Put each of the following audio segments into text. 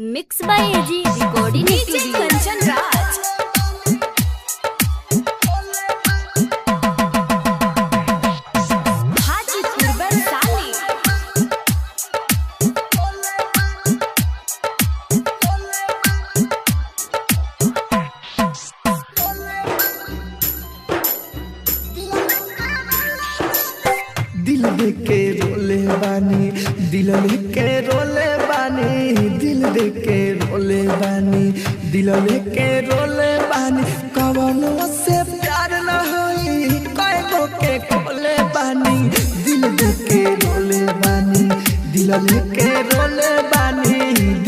Mix by AG recording studio Kanchan Raj. दिल के रोले बानी दिल के रोले बानी दिल के रोले बानी दिल के रोले बानी कवनो से प्यार न होई कएगो के खोले बानी दिल के रोले बानी दिल के रोले बानी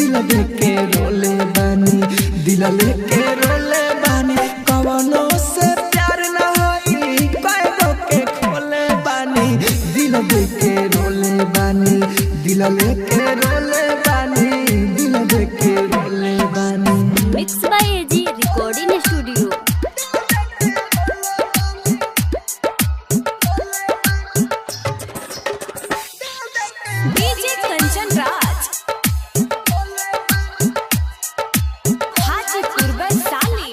दिल के रोले बानी दिल के रोले बानी कवनो से प्यार न होई कएगो के खोले बानी दिल के रोले बानी दिल के रोले बानी दिल के रोले बानी। Mix by AG recording studio. DJ Kanchan Raj Hajipur Vaishali.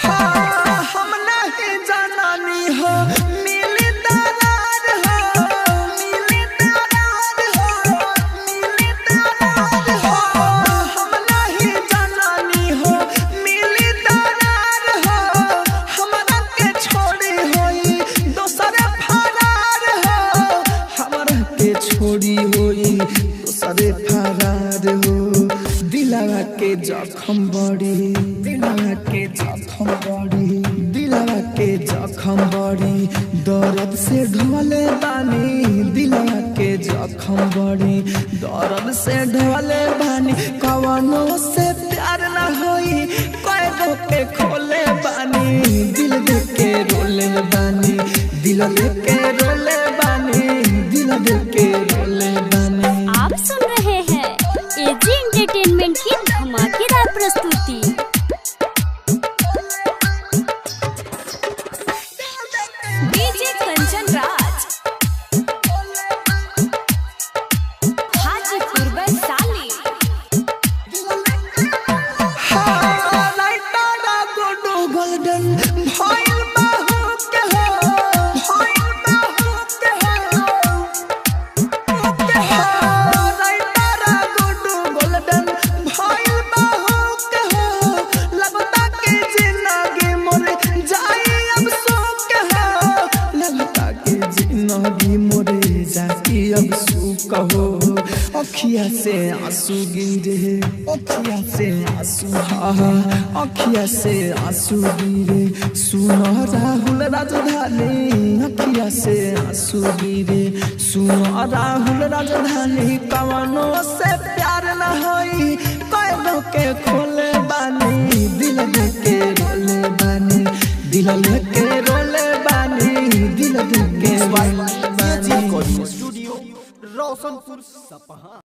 हाँ, हम नहीं जानानी हो मिली दरार हो मिली दरार हो मिली दरार हो हम नहीं जानानी हो मिली दरार हो हमरा के छोड़ी होई दोसरे फरार हो हमरा के छोड़ी होई दोसरे फरार हो दिलवा के जखम बड़ी दिलवा के जखम बड़ी दिलवा के जखम बड़ी दर्द से ढोले बानी दिलवा के जखम बड़ी दर्द से ढोले बानी कवनो से प्यार न होई कएगो के खोले बानी दिल के रोले बानी दिल के रोले बानी दिल के रोले बानी। आप सुन रहे हैं एजी एंटरटेनमेंट की धमाकेदार प्रस्तुति। डीजे कंचन राज हाजीपुर वैशाली। हाँ, लाइटारा गोडो गोल्डन भइल बाहु के हो भइल बाहु के हो लाइटारा गोडो गोल्डन भइल बाहु के हो लगता के जिंदगी मोरे जाई अब सो के हो लगता के जिंदगी मोरे जाई अब सो कहो अखिया से आंसू गिरे अखिया से आंसू अखिया से आंसू गिरे सुनो राहुल राजधानी अखिया से आंसू गिरे सुनो राहुल राजधानी कवनो से प्यार न होई कएगो के खोले बानी दिल के रोले बानी दिल के रोले बानी दिल के रोले बानी। स्टूडियो रोशनपुर सपहा।